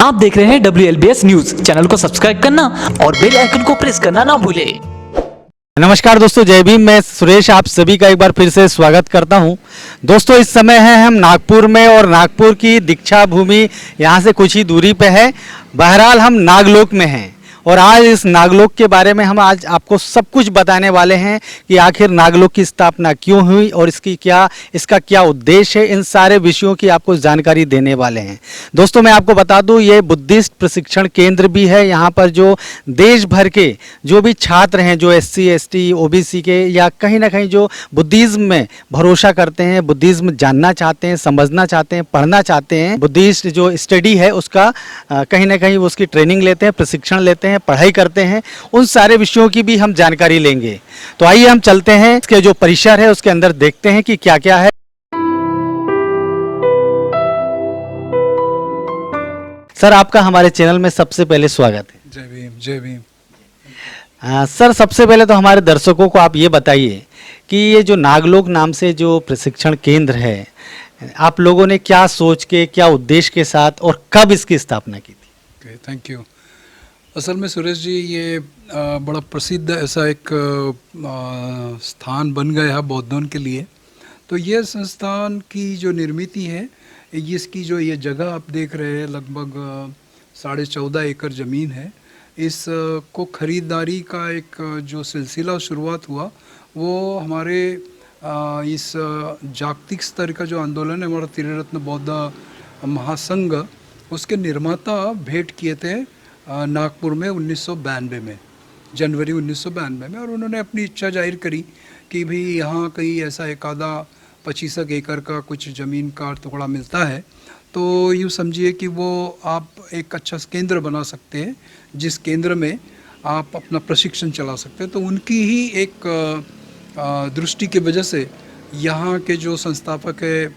आप देख रहे हैं WLBS न्यूज। चैनल को सब्सक्राइब करना और बेल आइकन को प्रेस करना ना भूलें। नमस्कार दोस्तों, जय भीम। मैं सुरेश आप सभी का एक बार फिर से स्वागत करता हूं। दोस्तों, इस समय है हम नागपुर में और नागपुर की दीक्षा भूमि यहां से कुछ ही दूरी पे है। बहरहाल हम नागलोक में हैं और आज इस नागलोक के बारे में हम आज आपको सब कुछ बताने वाले हैं कि आखिर नागलोक की स्थापना क्यों हुई और इसका क्या उद्देश्य है। इन सारे विषयों की आपको जानकारी देने वाले हैं। दोस्तों, मैं आपको बता दूं, ये बुद्धिस्ट प्रशिक्षण केंद्र भी है। यहाँ पर जो देश भर के जो भी छात्र हैं, जो SC ST OBC के या कहीं ना कहीं जो बुद्धिज़्म में भरोसा करते हैं, बुद्धिज़्म जानना चाहते हैं, समझना चाहते हैं, पढ़ना चाहते हैं, बुद्धिस्ट जो स्टडी है उसका कहीं ना कहीं उसकी ट्रेनिंग लेते हैं, प्रशिक्षण लेते हैं, पढ़ाई करते हैं, उन सारे विषयों की भी हम जानकारी लेंगे। तो आइए हम चलते हैं इसके जो परिसर है उसके अंदर, देखते हैं कि क्या क्या है। सर, आपका हमारे चैनल में सबसे पहले स्वागत है। जय भीम, जय भीम। सर, सबसे पहले तो हमारे दर्शकों को आप ये बताइए कि ये जो नागलोक नाम से जो प्रशिक्षण केंद्र है, आप लोगों ने क्या सोच के, क्या उद्देश्य के साथ और कब इसकी स्थापना की थी? Okay, thank you. असल में सुरेश जी, ये बड़ा प्रसिद्ध ऐसा एक स्थान बन गया है बौद्धों के लिए। तो ये संस्थान की जो निर्मित है, इसकी जो ये जगह आप देख रहे हैं, लगभग 14.5 एकड़ ज़मीन है। इस को ख़रीदारी का एक जो सिलसिला शुरुआत हुआ, वो हमारे इस जागतिक स्तर का जो आंदोलन है, हमारा त्रिरत्न बौद्ध महासंघ, उसके निर्माता भेंट किए थे नागपुर में 1992 में, जनवरी 1992 में। और उन्होंने अपनी इच्छा जाहिर करी कि भाई यहाँ कहीं ऐसा एक आधा 25 एकड़ का कुछ ज़मीन का टुकड़ा मिलता है, तो यूँ समझिए कि वो आप एक अच्छा केंद्र बना सकते हैं, जिस केंद्र में आप अपना प्रशिक्षण चला सकते हैं। तो उनकी ही एक दृष्टि की वजह से यहाँ के जो संस्थापक है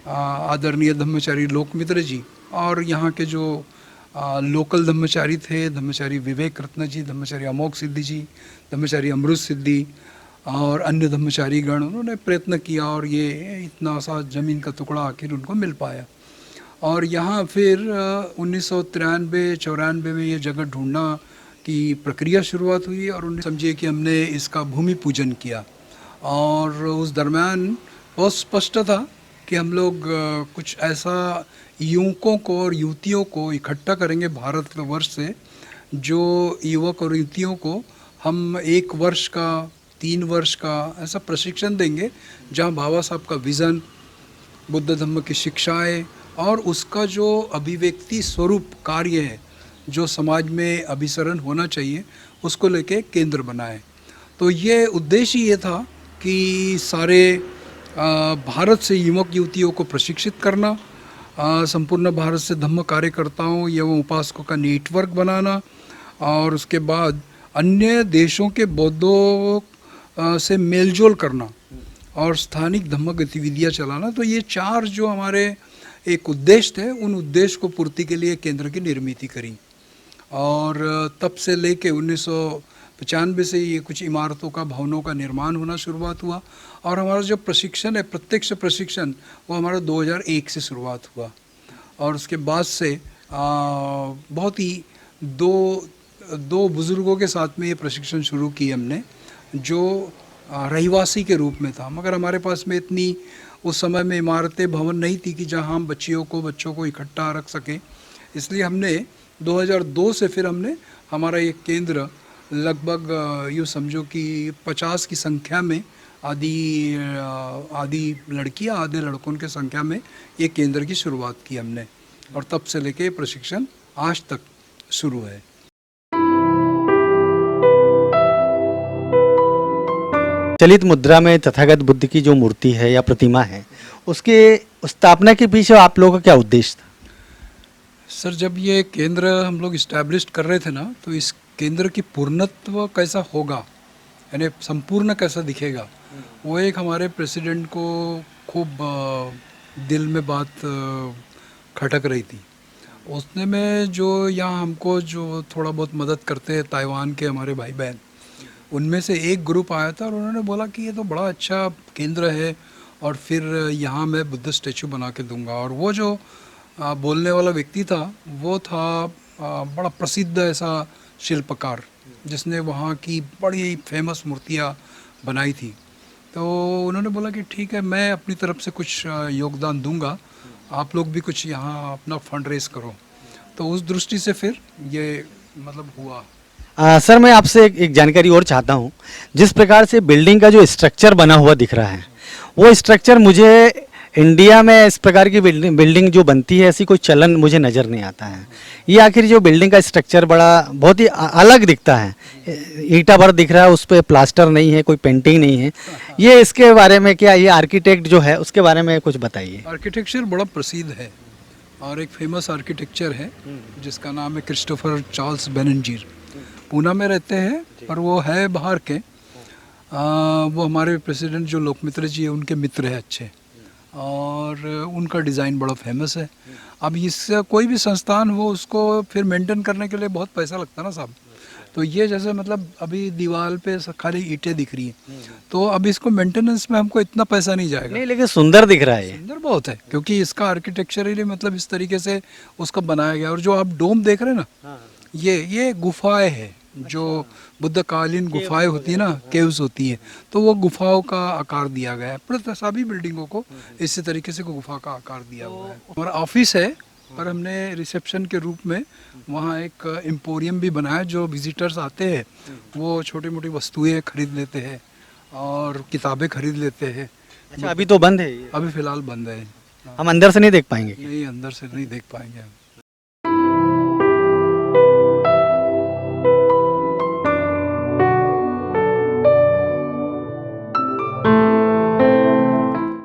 आदरणीय धम्मचारी लोकमित्र जी, और यहाँ के जो लोकल धम्मचारी थे, धम्मचारी विवेक रत्न जी, धम्मचारी अमोघ सिद्धि जी, धम्मचारी अमृत सिद्धि और अन्य धम्मचारी गण, उन्होंने प्रयत्न किया और ये इतना सा ज़मीन का टुकड़ा आखिर उनको मिल पाया। और यहाँ फिर 1993-94 में ये जगह ढूंढना की प्रक्रिया शुरुआत हुई और समझिए कि हमने इसका भूमि पूजन किया। और उस दरम्यान बहुत स्पष्ट था कि हम लोग कुछ ऐसा युवकों को और युवतियों को इकट्ठा करेंगे भारतवर्ष से, जो युवक और युवतियों को हम 1 वर्ष का, 3 वर्ष का ऐसा प्रशिक्षण देंगे, जहाँ बाबा साहब का विज़न, बुद्ध धम्म की शिक्षाएं और उसका जो अभिव्यक्ति स्वरूप कार्य है, जो समाज में अभिसरण होना चाहिए, उसको लेके केंद्र बनाए। तो ये उद्देश्य ये था कि सारे भारत से युवक युवतियों को प्रशिक्षित करना, संपूर्ण भारत से धम्म कार्यकर्ताओं एवं उपासकों का नेटवर्क बनाना, और उसके बाद अन्य देशों के बौद्धों से मेलजोल करना और स्थानिक धम्म गतिविधियाँ चलाना। तो ये 4 जो हमारे एक उद्देश्य थे, उन उद्देश्य को पूर्ति के लिए केंद्र की निर्मित करी। और तब से लेके 1995 से ये कुछ इमारतों का, भवनों का निर्माण होना शुरुआत हुआ। और हमारा जो प्रशिक्षण है, प्रत्यक्ष प्रशिक्षण, वो हमारा 2001 से शुरुआत हुआ। और उसके बाद से बहुत ही दो बुज़ुर्गों के साथ में ये प्रशिक्षण शुरू की हमने, जो रहिवासी के रूप में था। मगर हमारे पास में इतनी उस समय में इमारतें, भवन नहीं थी कि जहाँ हम बच्चों को इकट्ठा रख सकें। इसलिए हमने 2002 से फिर हमने हमारा ये केंद्र लगभग यूँ समझो कि 50 की संख्या में, आधी लड़कियाँ आधे लड़कों के संख्या में ये केंद्र की शुरुआत की हमने। और तब से लेके प्रशिक्षण आज तक शुरू है। चलित मुद्रा में तथागत बुद्ध की जो मूर्ति है या प्रतिमा है, उसके स्थापना के पीछे आप लोगों का क्या उद्देश्य था? सर, जब ये केंद्र हम लोग इस्टेब्लिश कर रहे थे ना, तो इस केंद्र की पूर्णत्व कैसा होगा, यानी संपूर्ण कैसा दिखेगा, वो एक हमारे प्रेसिडेंट को खूब दिल में बात खटक रही थी। उसने में जो यहाँ हमको जो थोड़ा बहुत मदद करते हैं ताइवान के हमारे भाई बहन, उनमें से एक ग्रुप आया था और उन्होंने बोला कि ये तो बड़ा अच्छा केंद्र है और फिर यहाँ मैं बुद्ध स्टैचू बना के दूंगा। और वो जो बोलने वाला व्यक्ति था, वो था बड़ा प्रसिद्ध ऐसा शिल्पकार जिसने वहाँ की बड़ी फेमस मूर्तियाँ बनाई थी। तो उन्होंने बोला कि ठीक है, मैं अपनी तरफ से कुछ योगदान दूंगा, आप लोग भी कुछ यहाँ अपना फंड रेज करो। तो उस दृष्टि से फिर ये मतलब हुआ। सर मैं आपसे एक जानकारी और चाहता हूँ। जिस प्रकार से बिल्डिंग का जो स्ट्रक्चर बना हुआ दिख रहा है, वो स्ट्रक्चर मुझे इंडिया में इस प्रकार की बिल्डिंग जो बनती है ऐसी कोई चलन मुझे नज़र नहीं आता है। ये आखिर जो बिल्डिंग का स्ट्रक्चर बड़ा बहुत ही अलग दिखता है, ईंटा भर दिख रहा है, उस पर प्लास्टर नहीं है, कोई पेंटिंग नहीं है। ये इसके बारे में क्या, ये आर्किटेक्ट जो है उसके बारे में कुछ बताइए। आर्किटेक्चर बड़ा प्रसिद्ध है और एक फेमस आर्किटेक्चर है जिसका नाम है क्रिस्टोफर चार्ल्स बेनेंजीर। पूना में रहते हैं पर वो है बाहर के। वो हमारे प्रेसिडेंट जो लोकमित्र जी है उनके मित्र है अच्छे, और उनका डिज़ाइन बड़ा फेमस है। अब इससे कोई भी संस्थान हो उसको फिर मेंटेन करने के लिए बहुत पैसा लगता है ना साहब। तो ये जैसे मतलब अभी दीवार पे खाली ईंटें दिख रही हैं, तो अब इसको मेंटेनेंस में हमको इतना पैसा नहीं जाएगा। नहीं, लेकिन सुंदर दिख रहा है ये। सुंदर बहुत है क्योंकि इसका आर्किटेक्चरली मतलब इस तरीके से उसका बनाया गया। और जो आप डोम देख रहे हैं ना, ये गुफाएं हैं, जो बुद्धकालीन गुफाएं होती है ना, केव्स होती है, तो वो गुफाओं का आकार दिया गया है। पर सभी बिल्डिंगों को इसी तरीके से गुफा का आकार दिया हुआ है। हमारा ऑफिस है पर हमने रिसेप्शन के रूप में वहाँ एक एम्पोरियम भी बनाया। जो विजिटर्स आते हैं वो छोटी मोटी वस्तुएं खरीद लेते हैं और किताबें खरीद लेते हैं। अच्छा, अभी तो बंद है ये। अभी फिलहाल बंद है। हम अंदर से नहीं देख पाएंगे। नहीं, अंदर से नहीं देख पाएंगे हम।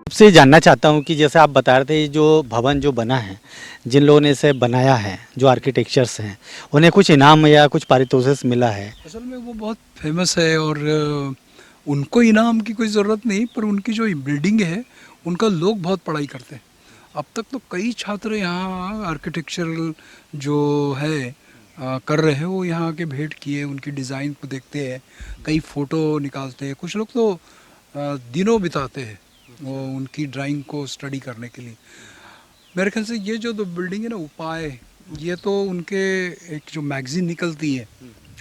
आपसे जानना चाहता हूँ कि जैसे आप बता रहे थे, ये जो भवन जो बना है, जिन लोगों ने इसे बनाया है, जो आर्किटेक्चर्स हैं, उन्हें कुछ इनाम या कुछ पारितोषिक मिला है? असल में वो बहुत फेमस है और उनको इनाम की कोई ज़रूरत नहीं, पर उनकी जो बिल्डिंग है उनका लोग बहुत पढ़ाई करते हैं। अब तक तो कई छात्र यहाँ आर्किटेक्चरल जो है कर रहे हैं, वो यहाँ आके भेंट किए, उनकी डिज़ाइन को देखते हैं, कई फ़ोटो निकालते हैं। कुछ लोग तो दिनों बिताते हैं वो उनकी ड्राइंग को स्टडी करने के लिए। मेरे ख्याल से ये जो दो बिल्डिंग है ना, उपाय, ये तो उनके एक जो मैगज़ीन निकलती है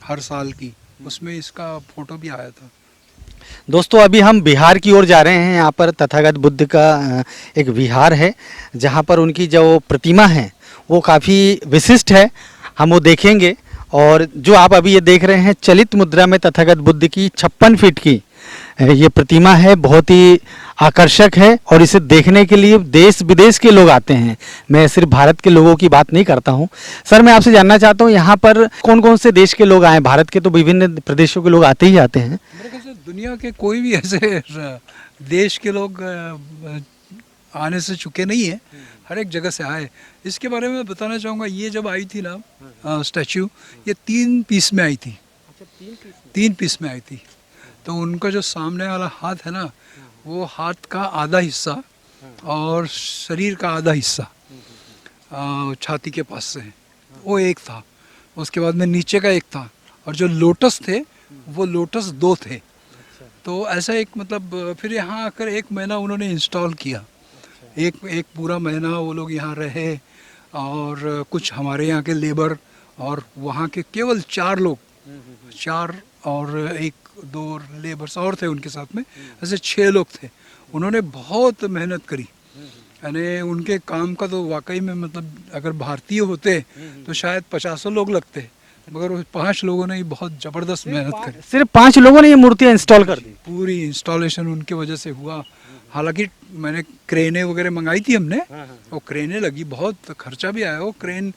हर साल की, उसमें इसका फ़ोटो भी आया था। दोस्तों, अभी हम बिहार की ओर जा रहे हैं। यहाँ पर तथागत बुद्ध का एक विहार है, जहाँ पर उनकी जो प्रतिमा है वो काफ़ी विशिष्ट है, हम वो देखेंगे। और जो आप अभी ये देख रहे हैं, चलित मुद्रा में तथागत बुद्ध की 56 फीट की ये प्रतिमा है, बहुत ही आकर्षक है और इसे देखने के लिए देश विदेश के लोग आते हैं। मैं सिर्फ भारत के लोगों की बात नहीं करता हूँ। सर, मैं आपसे जानना चाहता हूँ, यहाँ पर कौन कौन से देश के लोग आए? भारत के तो विभिन्न प्रदेशों के लोग आते ही आते हैं। मेरे ख्याल से दुनिया के कोई भी ऐसे देश के लोग आने से चुके नहीं है, हर एक जगह से आए। इसके बारे में बताना चाहूँगा, ये जब आई थी ना स्टैचू, ये 3 पीस में आई थी। 3 पीस में आई थी। तो उनका जो सामने वाला हाथ है ना, वो हाथ का आधा हिस्सा और शरीर का आधा हिस्सा छाती के पास से वो एक था। उसके बाद में नीचे का एक था, और जो लोटस थे वो लोटस 2 थे। तो ऐसा एक मतलब फिर यहाँ आकर 1 महीना उन्होंने इंस्टॉल किया। एक पूरा महीना वो लोग यहाँ रहे, और कुछ हमारे यहाँ के लेबर और वहाँ के केवल 4 लोग, 4 और 1-2 लेबर्स और थे उनके साथ में, ऐसे 6 लोग थे। उन्होंने बहुत मेहनत करी, यानी उनके काम का तो वाकई में मतलब अगर भारतीय होते तो शायद 50 लोग लगते, मगर वो 5 लोगों ने ही बहुत ज़बरदस्त मेहनत करी। सिर्फ 5 लोगों ने ये मूर्तियाँ इंस्टॉल कर दी? पूरी इंस्टॉलेशन उनके वजह से हुआ। हालांकि मैंने क्रेनें वगैरह मंगाई थी हमने, वो क्रेनें लगी, बहुत खर्चा भी आया। वो क्रेन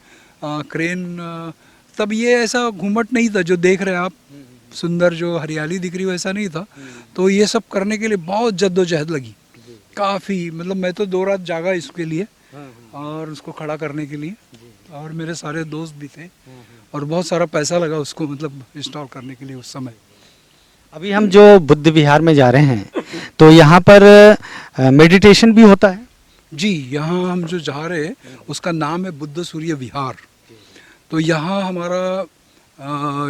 तब ये ऐसा घूमट नहीं था जो देख रहे हैं आप, सुंदर जो हरियाली दिख रही है वैसा नहीं था। तो ये सब करने के लिए बहुत जद्दोजहद लगी काफ़ी। मतलब मैं तो 2 रात जागा इसके लिए और उसको खड़ा करने के लिए, और मेरे सारे दोस्त भी थे, और बहुत सारा पैसा लगा उसको मतलब इंस्टॉल करने के लिए उस समय। अभी हम जो बुद्ध विहार में जा रहे हैं, तो यहाँ पर मेडिटेशन भी होता है? जी, यहाँ हम जो जा रहे हैं उसका नाम है बुद्ध सूर्य विहार। तो यहाँ हमारा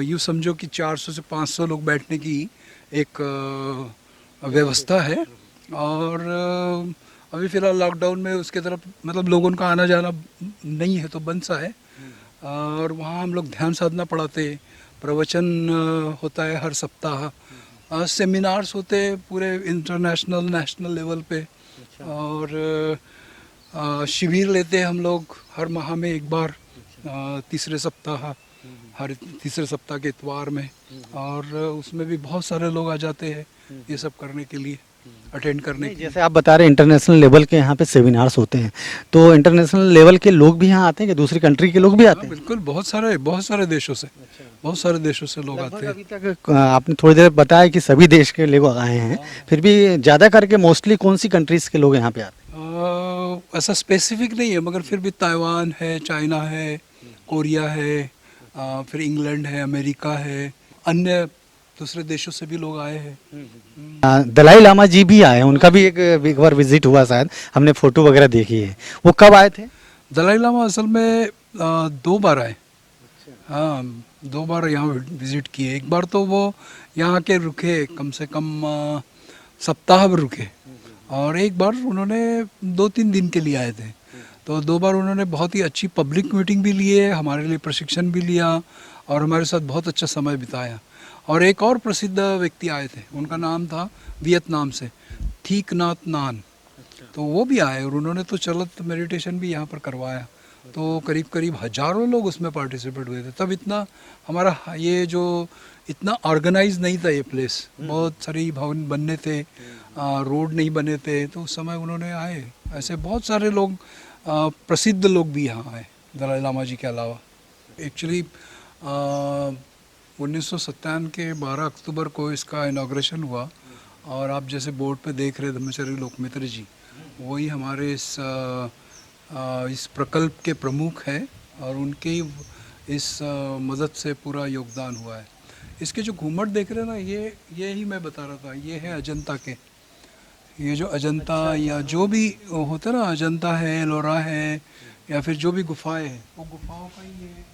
यूँ समझो कि 400 से 500 लोग बैठने की एक व्यवस्था है, और अभी फ़िलहाल लॉकडाउन में उसके तरफ मतलब लोगों का आना जाना नहीं है, तो बंद सा है। और वहाँ हम लोग ध्यान साधना पढ़ाते, प्रवचन होता है हर सप्ताह, सेमिनार्स होते पूरे इंटरनेशनल नेशनल लेवल पे। और शिविर लेते हैं हम लोग हर माह में एक बार, तीसरे सप्ताह, हर तीसरे सप्ताह के इतवार में। और उसमें भी बहुत सारे लोग आ जाते हैं ये सब करने के लिए, अटेंड करने के लिए। जैसे आप बता रहे हैं इंटरनेशनल लेवल के यहाँ पे सेमिनार्स होते हैं, तो इंटरनेशनल लेवल के लोग भी यहाँ आते हैं कि दूसरी कंट्री के लोग भी आते हाँ, हैं? बिल्कुल, बहुत सारे देशों से, बहुत सारे देशों से लोग आते हैं। अभी तक आपने थोड़ी देर बताया कि सभी देश के लोग आए हैं, फिर भी ज़्यादा करके मोस्टली कौन सी कंट्रीज़ के लोग यहाँ पे आते ऐसा स्पेसिफिक नहीं है, मगर फिर भी ताइवान है, चाइना है, कोरिया है, फिर इंग्लैंड है, अमेरिका है, अन्य दूसरे देशों से भी लोग आए हैं। हैं? दलाई लामा जी भी आए हैं, उनका भी एक बार विजिट हुआ शायद, हमने फ़ोटो वगैरह देखी है। वो कब आए थे? दलाई लामा असल में 2 बार आए। हाँ, 2 बार यहाँ विजिट किए। एक बार तो वो यहाँ के रुके, कम से कम सप्ताह भर रुके, और एक बार उन्होंने 2-3 दिन के लिए आए थे। तो 2 बार उन्होंने बहुत ही अच्छी पब्लिक मीटिंग भी लिए, हमारे लिए प्रशिक्षण भी लिया, और हमारे साथ बहुत अच्छा समय बिताया। और एक और प्रसिद्ध व्यक्ति आए थे, उनका नाम था वियतनाम से थीक नाथ नान, तो वो भी आए, और उन्होंने तो चलत मेडिटेशन भी यहाँ पर करवाया। तो करीब करीब हजारों लोग उसमें पार्टिसिपेट हुए थे। तब इतना हमारा ये जो इतना ऑर्गेनाइज नहीं था ये प्लेस, बहुत सारी भवन बनने थे, रोड नहीं बने थे, तो उस समय उन्होंने आए। ऐसे बहुत सारे लोग, प्रसिद्ध लोग भी यहाँ आए दलाई लामा जी के अलावा। एक्चुअली 1997 के 12 अक्टूबर को इसका इनाग्रेशन हुआ, और आप जैसे बोर्ड पे देख रहे ब्रह्मचर्य लोकमित्र जी, वही हमारे इस प्रकल्प के प्रमुख हैं, और उनके इस मदद से पूरा योगदान हुआ है। इसके जो घूमट देख रहे हैं ना, ये ही मैं बता रहा था, ये है अजंता के। ये जो अजंता या जो भी होता है ना, अजंता है, एलोरा है, या फिर जो भी गुफाएं हैं, वो गुफाओं का ही ये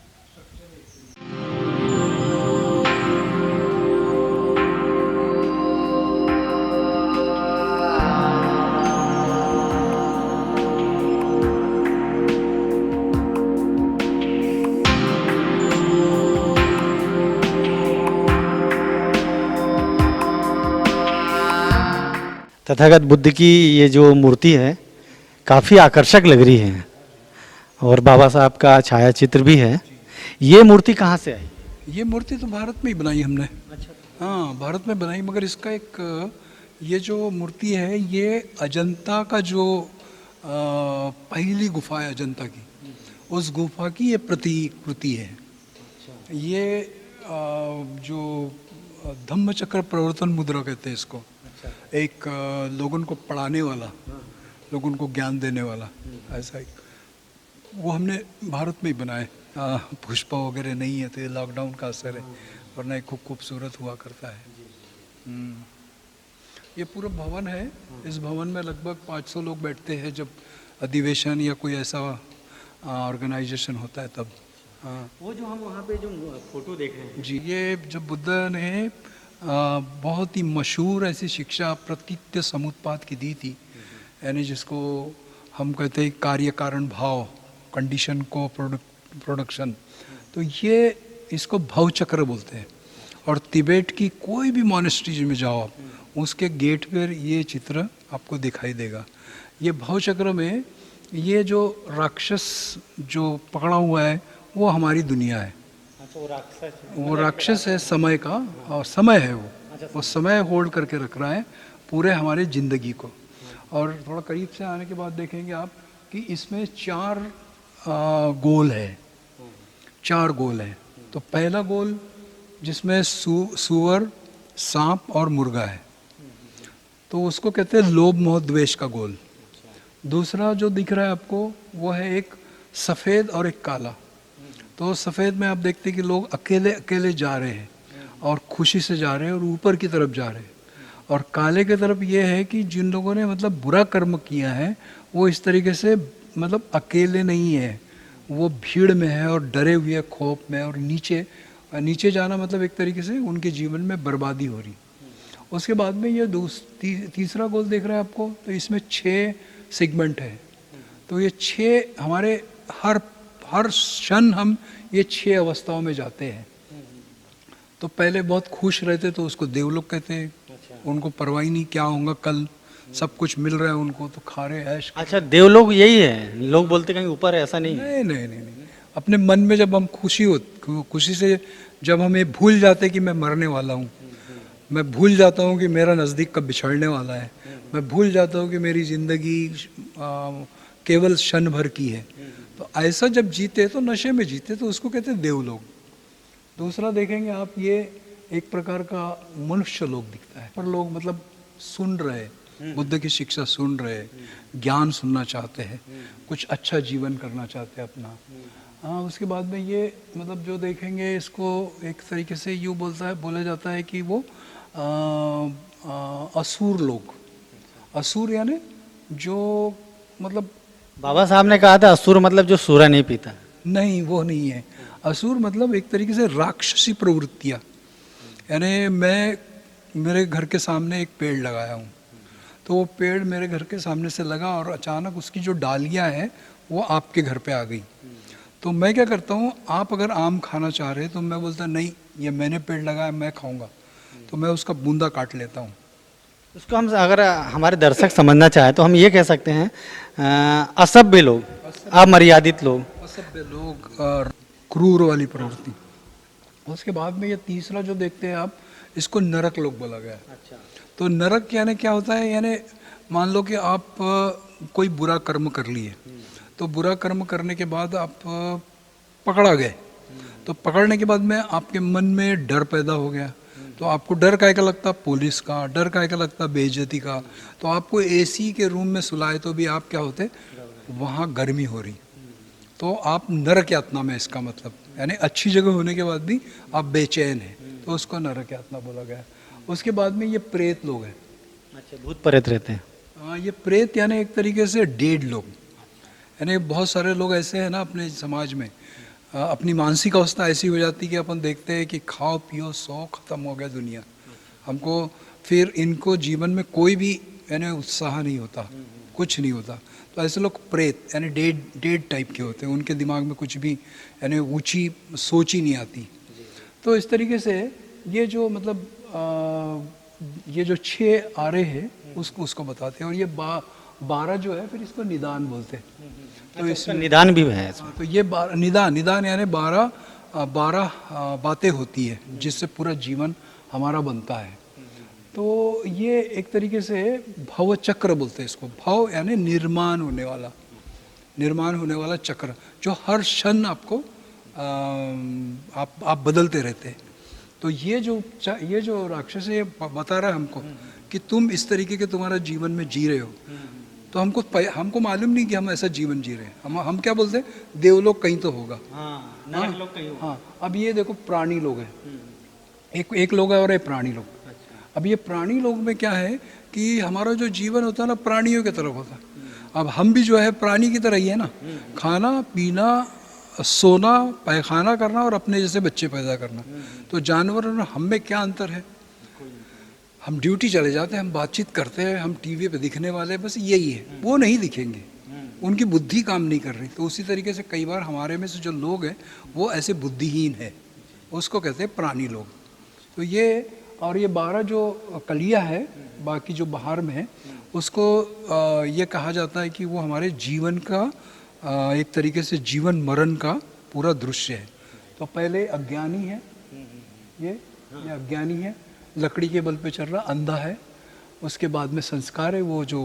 तथागत बुद्ध की ये जो मूर्ति है काफ़ी आकर्षक लग रही है, और बाबा साहब का छाया चित्र भी है। ये मूर्ति कहाँ से आई? ये मूर्ति तो भारत में ही बनाई हमने। हाँ, भारत में बनाई, मगर इसका एक ये जो मूर्ति है, ये अजंता का जो पहली गुफा है अजंता की, उस गुफा की ये प्रतिकृति है। ये जो धम्मचक्र प्रवर्तन मुद्रा कहते हैं इसको, एक लोगों को पढ़ाने वाला, लोगों को ज्ञान देने वाला, ऐसा एक, वो हमने भारत में ही बनाए। पुष्प वगैरह नहीं है, तो ये लॉकडाउन का असर है, वरना ये खूब खूबसूरत हुआ करता है। ये पूरा भवन है, इस भवन में लगभग 500 लोग बैठते हैं जब अधिवेशन या कोई ऐसा ऑर्गेनाइजेशन होता है तब। हाँ, वो जो हम वहाँ पे जो फोटो देख रहे हैं जी, ये जो बुद्ध ने बहुत ही मशहूर ऐसी शिक्षा प्रतीत्य समुत्पाद की दी थी, यानी जिसको हम कहते हैं कार्य कारण भाव, कंडीशन को प्रोडक्शन, तो ये इसको भाव चक्र बोलते हैं। और तिबेट की कोई भी मॉनेस्ट्री में जाओ आप, उसके गेट पर ये चित्र आपको दिखाई देगा। ये भाव चक्र में ये जो राक्षस जो पकड़ा हुआ है, वो हमारी दुनिया है। वो राक्षस है समय का, और समय है वो समय होल्ड करके रख रहा है पूरे हमारे ज़िंदगी को। और थोड़ा करीब से आने के बाद देखेंगे आप कि इसमें 4 गोल है, 4 गोल है। तो पहला गोल जिसमें सुअर, सांप और मुर्गा है, तो उसको कहते हैं लोभ मोह द्वेष का गोल। दूसरा जो दिख रहा है आपको, वो है एक सफ़ेद और एक काला। तो सफ़ेद में आप देखते हैं कि लोग अकेले अकेले जा रहे हैं और खुशी से जा रहे हैं और ऊपर की तरफ जा रहे हैं। और काले की तरफ ये है कि जिन लोगों ने मतलब बुरा कर्म किया है, वो इस तरीके से मतलब अकेले नहीं है, वो भीड़ में है और डरे हुए खौफ में, और नीचे जाना मतलब एक तरीके से उनके जीवन में बर्बादी हो रही। उसके बाद में ये तीसरा गोल देख रहे हैं आपको, तो इसमें 6 सेगमेंट है। तो ये 6 हमारे हर हर क्षण हम ये 6 अवस्थाओं में जाते हैं। तो पहले बहुत खुश रहते तो उसको देवलोक कहते हैं, उनको परवाह ही नहीं क्या होगा कल, सब कुछ मिल रहा है उनको तो खा रहे ऐश। अच्छा, देवलोग यही है, लोग बोलते कहीं ऊपर है, ऐसा नहीं है। नहीं नहीं नहीं नहीं, अपने मन में जब हम खुशी से जब हम ये भूल जाते कि मैं मरने वाला हूँ, मैं भूल जाता हूँ कि मेरा नज़दीक कब बिछड़ने वाला है, मैं भूल जाता हूँ कि मेरी ज़िंदगी केवल क्षण भर की है, तो ऐसा जब जीते तो नशे में जीते तो उसको कहते हैं देवलोक। दूसरा देखेंगे आप, ये एक प्रकार का मनुष्य लोग दिखता है, पर लोग मतलब सुन रहे, बुद्ध की शिक्षा सुन रहे, ज्ञान सुनना चाहते हैं, कुछ अच्छा जीवन करना चाहते हैं अपना। हाँ, उसके बाद में ये मतलब जो देखेंगे इसको एक तरीके से यूँ बोला जाता है कि वो असुर लोग, असुर यानी जो मतलब बाबा साहब ने कहा था असुर मतलब जो सूरा नहीं पीता। नहीं, वो नहीं है। असुर मतलब एक तरीके से राक्षसी प्रवृत्तियाँ, यानी मैं मेरे घर के सामने एक पेड़ लगाया हूँ, तो वो पेड़ मेरे घर के सामने से लगा और अचानक उसकी जो डालियाँ हैं वो आपके घर पे आ गई। तो मैं क्या करता हूँ, आप अगर आम खाना चाह रहे तो मैं बोलता नहीं, ये मैंने पेड़ लगाया मैं खाऊंगा, तो मैं उसका बूंदा काट लेता हूँ। उसको हम अगर हमारे दर्शक समझना चाहे तो हम ये कह सकते हैं असभ्य लोग, अमर्यादित लोग, असभ्य लोग और क्रूर वाली प्रवृत्ति। उसके बाद में ये तीसरा जो देखते हैं आप, इसको नरक लोग बोला गया है। अच्छा। तो नरक यानी क्या होता है, यानी मान लो कि आप कोई बुरा कर्म कर लिए, तो बुरा कर्म करने के बाद आप पकड़ा गए, तो पकड़ने के बाद में आपके मन में डर पैदा हो गया, तो आपको डर काहे का लगता, पुलिस का डर काहे का लगता, बेइज्जती का। तो आपको एसी के रूम में सुलाए तो भी आप क्या होते, वहाँ गर्मी हो रही, तो आप नरक यातना में, इसका मतलब यानी अच्छी जगह होने के बाद भी आप बेचैन हैं, तो उसको नरक यातना बोला गया। उसके बाद में ये प्रेत लोग हैं। अच्छा, भूत प्रेत रहते हैं। हाँ, ये प्रेत यानी एक तरीके से डेड लोग, यानी बहुत सारे लोग ऐसे हैं ना अपने समाज में, अपनी मानसिक अवस्था ऐसी हो जाती है कि अपन देखते हैं कि खाओ पियो सो, ख़त्म हो गया दुनिया, हमको फिर इनको जीवन में कोई भी यानी उत्साह नहीं होता, कुछ नहीं होता। तो ऐसे लोग प्रेत यानी डेड टाइप के होते हैं, उनके दिमाग में कुछ भी यानी ऊंची सोच ही नहीं आती। तो इस तरीके से ये जो मतलब ये जो 6 आरे हैं उसको बताते हैं, और ये 12 जो है फिर इसको निदान बोलते हैं। तो इसका निदान भी है इसमें। तो ये निदान यानी 12 बातें होती है जिससे पूरा जीवन हमारा बनता है। तो ये एक तरीके से भव चक्र बोलते हैं इसको। भव यानी निर्माण होने वाला चक्र, जो हर क्षण आपको आप बदलते रहते हैं। तो ये जो राक्षस ये बता रहा है हमको कि तुम इस तरीके के तुम्हारा जीवन में जी रहे हो, तो हमको मालूम नहीं कि हम ऐसा जीवन जी रहे हैं। हम क्या बोलते हैं, देवलोक कहीं तो होगा। नरक लोग कहीं होगा। हाँ, अब ये देखो प्राणी लोग हैं, एक लोग है और एक प्राणी लोग। अब ये प्राणी लोग में क्या है कि हमारा जो जीवन होता है ना प्राणियों की तरफ होता है। अब हम भी जो है प्राणी की तरह ही है ना, खाना पीना सोना पैखाना करना और अपने जैसे बच्चे पैदा करना। तो जानवर और हम में क्या अंतर है, हम ड्यूटी चले जाते हैं, हम बातचीत करते हैं, हम टीवी पे दिखने वाले बस यही है, वो नहीं दिखेंगे, उनकी बुद्धि काम नहीं कर रही। तो उसी तरीके से कई बार हमारे में से जो लोग हैं वो ऐसे बुद्धिहीन है, उसको कहते हैं प्राणी लोग। तो ये और ये 12 जो कलियाँ है बाकी जो बाहर में है उसको ये कहा जाता है कि वो हमारे जीवन का एक तरीके से जीवन मरण का पूरा दृश्य है। तो पहले अज्ञानी है, ये अज्ञानी है, लकड़ी के बल पे चल रहा, अंधा है। उसके बाद में संस्कार है, वो जो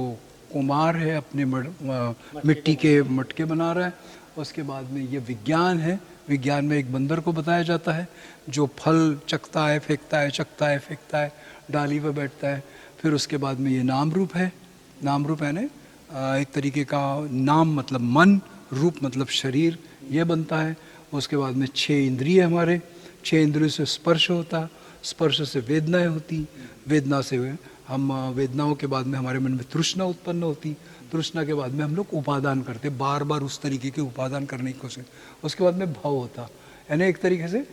कुम्हार है अपने मिट्टी के मटके बना रहा है। उसके बाद में ये विज्ञान है, विज्ञान में एक बंदर को बताया जाता है जो फल चखता है फेंकता है, चखता है फेंकता है, डाली पर बैठता है। फिर उसके बाद में ये नाम रूप है, नाम रूप यानी एक तरीके का नाम मतलब मन, रूप मतलब शरीर, ये बनता है। उसके बाद में 6 इंद्रिय हमारे, 6 इंद्रियों से स्पर्श होता, स्पर्श से वेदनाएं होती, वेदना से हम वेदनाओं के बाद में हमारे मन में तृष्णा उत्पन्न होती, तृष्णा के बाद में हम लोग उपादान करते, बार बार उस तरीके के उपादान करने की कोशिश। उसके बाद में भाव होता, यानी एक तरीके से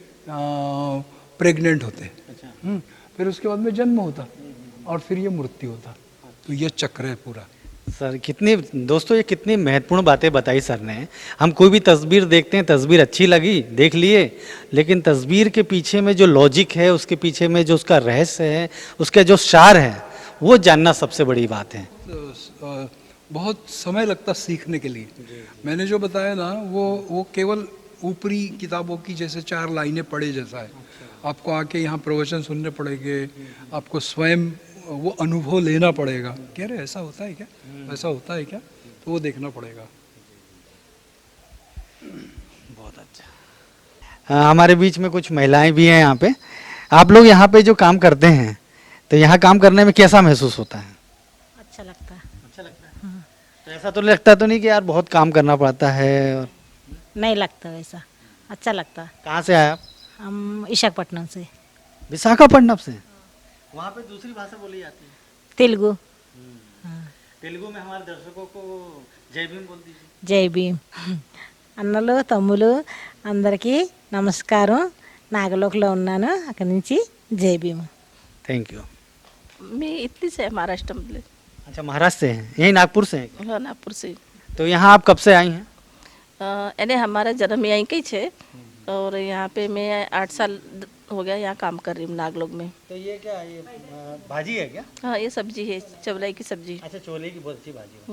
प्रेग्नेंट होते। फिर उसके बाद में जन्म होता और फिर ये मृत्यु होता। तो ये चक्र है पूरा। सर कितनी दोस्तों ये कितनी महत्वपूर्ण बातें बताई सर ने। हम कोई भी तस्वीर देखते हैं, तस्वीर अच्छी लगी देख लिए, लेकिन तस्वीर के पीछे में जो लॉजिक है, उसके पीछे में जो उसका रहस्य है, उसका जो सार है, वो जानना सबसे बड़ी बात है। बहुत समय लगता सीखने के लिए। मैंने जो बताया ना वो केवल ऊपरी किताबों की जैसे 4 लाइनें पढ़े जैसा है। आपको आके यहाँ प्रवचन सुनने पड़ेंगे, आपको स्वयं वो अनुभव लेना पड़ेगा कि अरे ऐसा होता है क्या, ऐसा होता है क्या, तो वो देखना पड़ेगा। बहुत अच्छा। हमारे बीच में कुछ महिलाएं भी हैं यहाँ पे। आप लोग यहाँ पे जो काम करते हैं, तो यहाँ काम करने में कैसा महसूस होता है? अच्छा लगता है। अच्छा लगता है। तो ऐसा तो लगता तो नहीं कि यार बहुत काम करना पड़ता है? और नहीं लगता वैसा, अच्छा लगता है। कहाँ से आए आप? हम विशाखापट्टनम से। विशाखापट्टनम से। वहाँ पे दूसरी भाषा बोली जाती है, तेलुगु। तेलुगु में हमारे दर्शकों को जय भीम बोल दीजिए। జై భీమ్ అన్నలు తమ్ములు అందరికీ నమస్కారం. నాగలోకలో ఉన్నాను, అక్కడి నుంచి జై భీమ్. Thank you. मी इथलीच आहे महाराष्ट्रामधले. अच्छा, महाराष्ट्र से हैं, यही नागपुर से हैं? हो, नागपुर से. तो यहाँ आप कब से आई हैं? यानी हमारा जन्म यहीं का ही है और यहाँ पे मैं 8 साल हो गया यहाँ काम कर रही हूँ नागलोक में. तो ये क्या, ये भाजी है क्या? हाँ, ये सब्जी है, चवलाई की सब्जी. अच्छा, छोले की बहुत अच्छी भाजी है।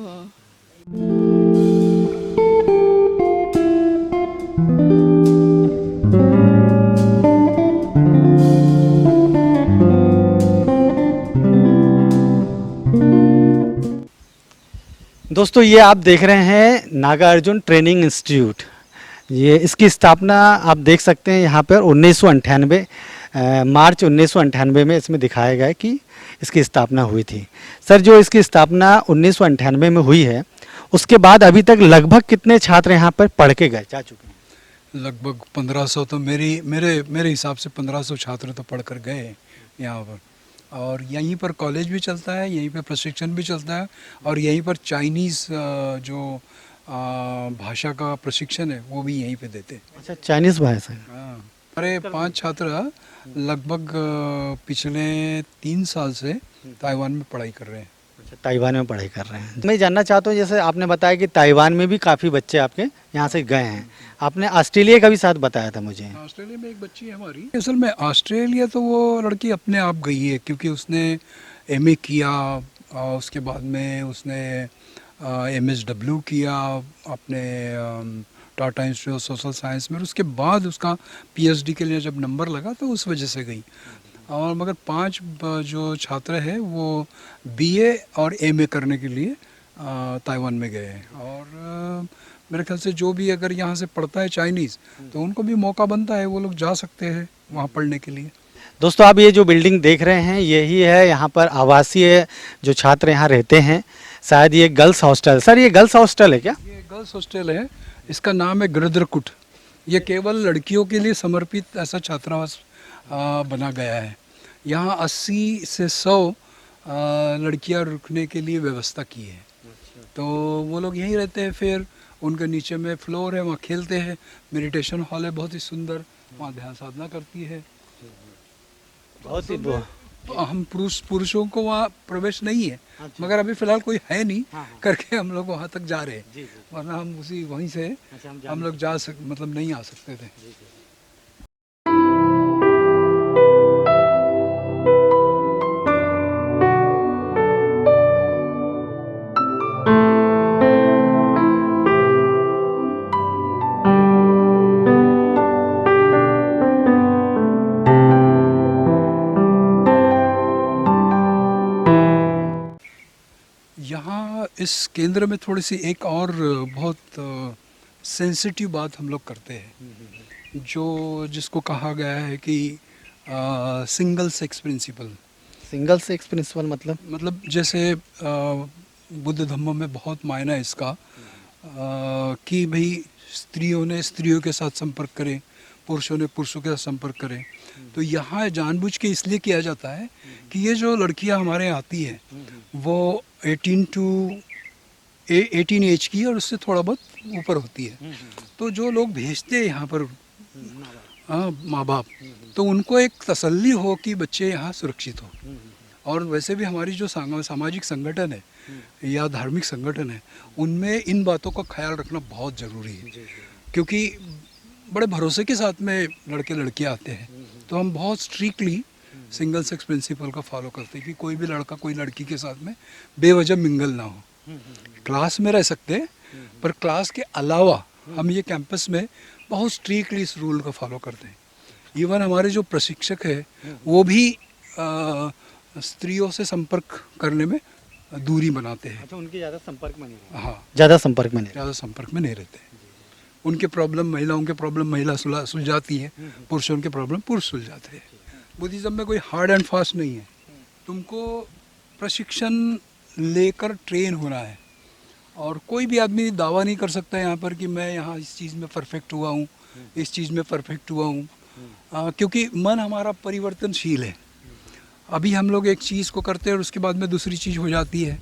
दोस्तों ये आप देख रहे हैं नागार्जुन ट्रेनिंग इंस्टीट्यूट। ये इसकी स्थापना आप देख सकते हैं यहाँ पर 1998 मार्च 1998 में इसमें दिखाया गया है कि इसकी स्थापना हुई थी। सर, जो इसकी स्थापना 1998 में हुई है, उसके बाद अभी तक लगभग कितने छात्र यहाँ पर पढ़ के गए जा चुके हैं? लगभग 1500 तो मेरे हिसाब से 1500 छात्र तो पढ़ कर गए यहाँ पर। और यहीं पर कॉलेज भी चलता है, यहीं पर प्रशिक्षण भी चलता है, और यहीं पर चाइनीज़ जो भाषा का प्रशिक्षण है वो भी यहीं पे देते हैं। अच्छा, चाइनीज़ भाषा। हाँ, हमारे 5 छात्र लगभग पिछले 3 साल से ताइवान में पढ़ाई कर रहे हैं। अच्छा, ताइवान में पढ़ाई कर रहे हैं। मैं जानना चाहता हूँ, जैसे आपने बताया कि ताइवान में भी काफ़ी बच्चे आपके यहाँ से गए हैं, आपने ऑस्ट्रेलिया का भी साथ बताया था मुझे। ऑस्ट्रेलिया में एक बच्ची है हमारी। असल में ऑस्ट्रेलिया तो वो लड़की अपने आप गई है, क्योंकि उसने एमए किया और उसके बाद में उसने एमएसडब्ल्यू किया अपने Tata institute of social science में। उसके बाद उसका पीएचडी के लिए जब नंबर लगा तो उस वजह से गई। और मगर 5 जो छात्र हैं वो बीए और एमए करने के लिए ताइवान में गए हैं। और मेरे ख्याल से जो भी अगर यहाँ से पढ़ता है चाइनीज़, तो उनको भी मौका बनता है, वो लोग जा सकते हैं वहाँ पढ़ने के लिए। दोस्तों, आप ये जो बिल्डिंग देख रहे हैं, यही है यहाँ पर आवासीय जो छात्र यहाँ रहते हैं। शायद ये गर्ल्स हॉस्टल। सर, ये गर्ल्स हॉस्टल है क्या? ये गर्ल्स हॉस्टल है, इसका नाम है गृध्रकूट। ये केवल लड़कियों के लिए समर्पित ऐसा छात्रावास बना गया है। यहाँ 80 से 100 लड़कियाँ रुकने के लिए व्यवस्था की है। तो वो लोग यहीं रहते हैं, फिर उनके नीचे में फ्लोर है, वहाँ खेलते हैं। मेडिटेशन हॉल है बहुत ही सुंदर, वहाँ ध्यान साधना करती है। बहुत ही हम पुरुषों को वहाँ प्रवेश नहीं है। अच्छा। मगर अभी फ़िलहाल कोई है नहीं। हाँ। करके हम लोग वहाँ तक जा रहे हैं, वरना हम वहीं से हम लोग मतलब नहीं आ सकते थे। यहाँ इस केंद्र में थोड़ी सी एक और बहुत सेंसिटिव बात हम लोग करते हैं, जिसको कहा गया है कि single sex principle. Single sex principle मतलब जैसे बुद्ध धम्म में बहुत मायना है इसका, कि भाई स्त्रियों ने स्त्रियों के साथ संपर्क करें, पुरुषों ने पुरुषों के साथ संपर्क करें। तो यहाँ जानबूझ के इसलिए किया जाता है कि ये जो लड़कियाँ हमारे यहाँ आती हैं वो 18 एज की और उससे थोड़ा बहुत ऊपर होती है। तो जो लोग भेजते हैं यहाँ पर माँ बाप, तो उनको एक तसल्ली हो कि बच्चे यहाँ सुरक्षित हो। और वैसे भी हमारी जो सामाजिक संगठन है या धार्मिक संगठन है, उनमें इन बातों का ख्याल रखना बहुत ज़रूरी है, क्योंकि बड़े भरोसे के साथ में लड़के लड़कियां आते हैं, तो हम बहुत स्ट्रिक्टली सिंगल सेक्स प्रिंसिपल का फॉलो करते हैं कि कोई भी लड़का कोई लड़की के साथ में बेवजह मिंगल ना हो। क्लास में रह सकते हैं, पर क्लास के अलावा हम ये कैंपस में बहुत स्ट्रिक्टली इस रूल को फॉलो करते हैं। इवन हमारे जो प्रशिक्षक है वो भी स्त्रियों से संपर्क करने में दूरी बनाते हैं। अच्छा, उनके ज़्यादा संपर्क में नहीं रहते। हाँ, ज़्यादा संपर्क में नहीं ज़्यादा संपर्क में नहीं रहते। उनके प्रॉब्लम महिलाओं के प्रॉब्लम महिला सुलझाती है, पुरुषों के प्रॉब्लम पुरुष सुलझाते हैं। बुद्धिज्म में कोई हार्ड एंड फास्ट नहीं है, तुमको प्रशिक्षण लेकर ट्रेन होना है। और कोई भी आदमी दावा नहीं कर सकता यहाँ पर कि मैं यहाँ इस चीज़ में परफेक्ट हुआ हूँ, इस चीज़ में परफेक्ट हुआ हूँ, क्योंकि मन हमारा परिवर्तनशील है। अभी हम लोग एक चीज़ को करते हैं और उसके बाद में दूसरी चीज़ हो जाती है,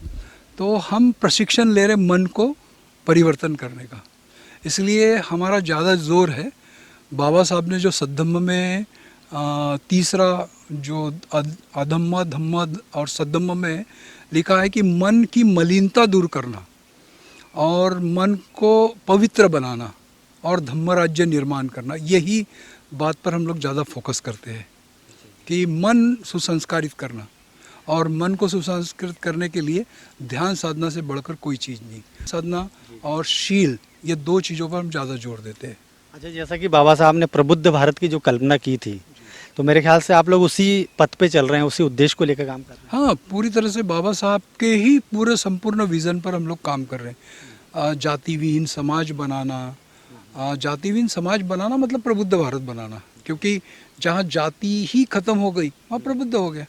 तो हम प्रशिक्षण ले रहे मन को परिवर्तन करने का। इसलिए हमारा ज़्यादा जोर है, बाबा साहब ने जो सद्धम्म में तीसरा जो अधम्मा धम्मा और सद्धम्म में लिखा है कि मन की मलिनता दूर करना और मन को पवित्र बनाना और धम्म राज्य निर्माण करना, यही बात पर हम लोग ज़्यादा फोकस करते हैं कि मन सुसंस्कारित करना। और मन को सुसंस्कृत करने के लिए ध्यान साधना से बढ़कर कोई चीज़ नहीं। साधना और शील, ये दो चीज़ों पर हम ज़्यादा जोर देते हैं। अच्छा, जैसा कि बाबा साहब ने प्रबुद्ध भारत की जो कल्पना की थी, तो मेरे ख्याल से आप लोग उसी पथ पे चल रहे हैं, उसी उद्देश्य को लेकर काम कर रहे हैं। हाँ, पूरी तरह से बाबा साहब के ही पूरे संपूर्ण विज़न पर हम लोग काम कर रहे हैं। जातिविहीन समाज बनाना, जातिविहीन समाज बनाना मतलब प्रबुद्ध भारत बनाना, क्योंकि जहाँ जाति ही खत्म हो गई वहाँ प्रबुद्ध हो गया।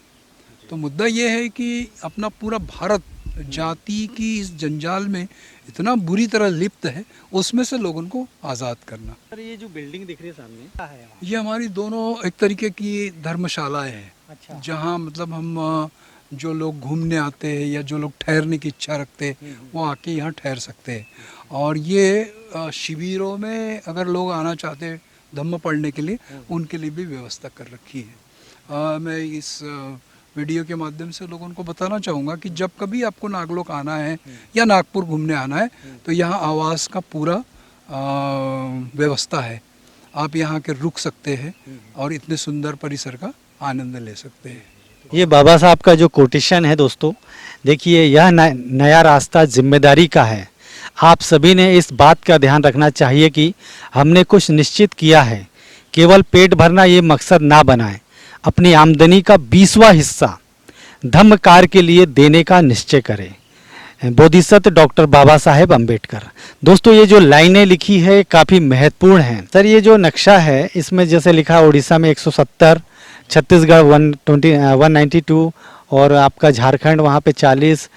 तो मुद्दा ये है कि अपना पूरा भारत जाति की इस जंजाल में इतना बुरी तरह लिप्त है, उसमें से लोगों को आज़ाद करना। सर, ये जो बिल्डिंग दिख रही है सामने, क्या है वहाँ? ये हमारी दोनों एक तरीके की धर्मशालाएं हैं। अच्छा। जहाँ मतलब हम जो लोग घूमने आते हैं या जो लोग ठहरने की इच्छा रखते हैं वो आके यहाँ ठहर सकते हैं। और ये शिविरों में अगर लोग आना चाहते हैं धम्म पढ़ने के लिए, उनके लिए भी व्यवस्था कर रखी है। मैं इस वीडियो के माध्यम से लोगों को बताना चाहूँगा कि जब कभी आपको नागलोक आना है या नागपुर घूमने आना है, तो यहाँ आवास का पूरा व्यवस्था है। आप यहाँ के रुक सकते हैं और इतने सुंदर परिसर का आनंद ले सकते हैं। ये बाबा साहब का जो कोटेशन है दोस्तों, देखिए, यह नया रास्ता जिम्मेदारी का है। आप सभी ने इस बात का ध्यान रखना चाहिए कि हमने कुछ निश्चित किया है, केवल पेट भरना ये मकसद ना बनाएं। अपनी आमदनी का 20वां हिस्सा धम्म कार्य के लिए देने का निश्चय करें। बोधिसत्व डॉक्टर बाबा साहेब अम्बेडकर। दोस्तों, ये जो लाइनें लिखी है काफ़ी महत्वपूर्ण हैं। सर, ये जो नक्शा है इसमें जैसे लिखा उड़ीसा में 170, छत्तीसगढ़ 192 और आपका झारखंड वहाँ पे 40,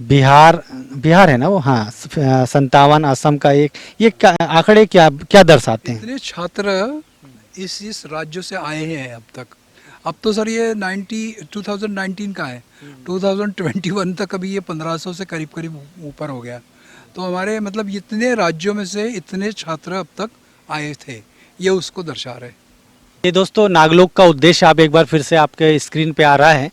बिहार है ना वो, हाँ 57, असम का 1। ये आंकड़े क्या दर्शाते हैं? इतने छात्र इस राज्यों से आए हैं अब तक। अब तो सर ये 2019 का है, 2021 तक अभी ये 1500 से करीब ऊपर हो गया। तो हमारे मतलब इतने राज्यों में से इतने छात्र अब तक आए थे, ये उसको दर्शा रहे। ये दोस्तों, नागलोक का उद्देश्य आप एक बार फिर से आपके स्क्रीन पे आ रहा है।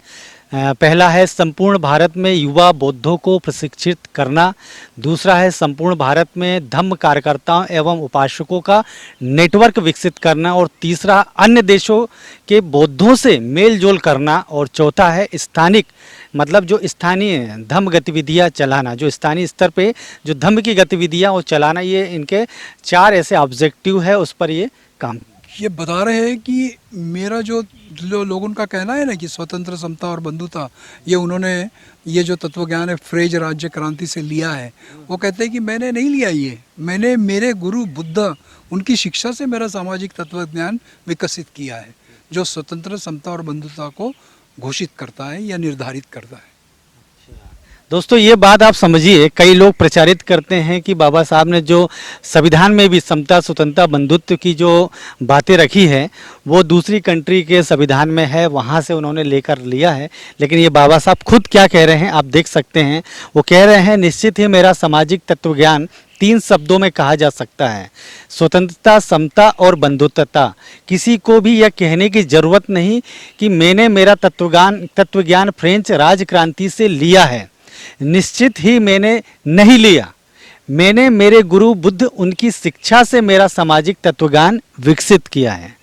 पहला है संपूर्ण भारत में युवा बौद्धों को प्रशिक्षित करना। दूसरा है संपूर्ण भारत में धम्म कार्यकर्ताओं एवं उपासकों का नेटवर्क विकसित करना। और तीसरा अन्य देशों के बौद्धों से मेल जोल करना। और चौथा है स्थानिक मतलब जो स्थानीय धम्म गतिविधियां चलाना, जो स्थानीय स्तर पे जो धम्म की गतिविधियां वो चलाना। ये इनके 4 ऐसे ऑब्जेक्टिव है, उस पर ये काम। ये बता रहे हैं कि मेरा जो लोगों का कहना है ना कि स्वतंत्र, समता और बंधुता, ये उन्होंने ये जो तत्व ज्ञान है फ्रेज राज्य क्रांति से लिया है। वो कहते हैं कि मैंने नहीं लिया, ये मैंने मेरे गुरु बुद्ध उनकी शिक्षा से मेरा सामाजिक तत्व ज्ञान विकसित किया है, जो स्वतंत्र, समता और बंधुता को घोषित करता है या निर्धारित करता है। दोस्तों, ये बात आप समझिए, कई लोग प्रचारित करते हैं कि बाबा साहब ने जो संविधान में भी समता, स्वतंत्रता, बंधुत्व की जो बातें रखी है वो दूसरी कंट्री के संविधान में है, वहाँ से उन्होंने लेकर लिया है। लेकिन ये बाबा साहब खुद क्या कह रहे हैं आप देख सकते हैं। वो कह रहे हैं, निश्चित ही मेरा सामाजिक तत्वज्ञान 3 शब्दों में कहा जा सकता है, स्वतंत्रता, समता और बंधुत्वता। किसी को भी यह कहने की जरूरत नहीं कि मैंने मेरा तत्वज्ञान फ्रेंच राजक्रांति से लिया है। निश्चित ही मैंने नहीं लिया। मैंने मेरे गुरु बुद्ध उनकी शिक्षा से मेरा सामाजिक तत्वज्ञान विकसित किया है।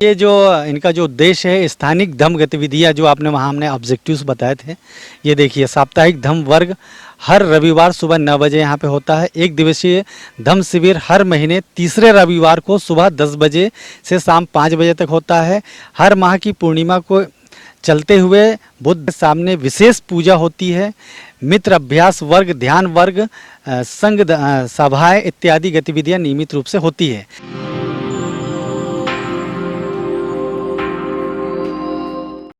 ये जो इनका जो उद्देश्य है, स्थानिक धम्म गतिविधियाँ जो आपने वहाँ हमने ऑब्जेक्टिव्स बताए थे, ये देखिए साप्ताहिक धम्म वर्ग हर रविवार सुबह 9 बजे यहाँ पे होता है। 1 दिवसीय धम्म शिविर हर महीने तीसरे रविवार को सुबह 10 बजे से शाम 5 बजे तक होता है। हर माह की पूर्णिमा को चलते हुए बुद्ध के सामने विशेष पूजा होती है। मित्र अभ्यास वर्ग, ध्यान वर्ग, संघ सभाएं इत्यादि गतिविधियाँ नियमित रूप से होती है।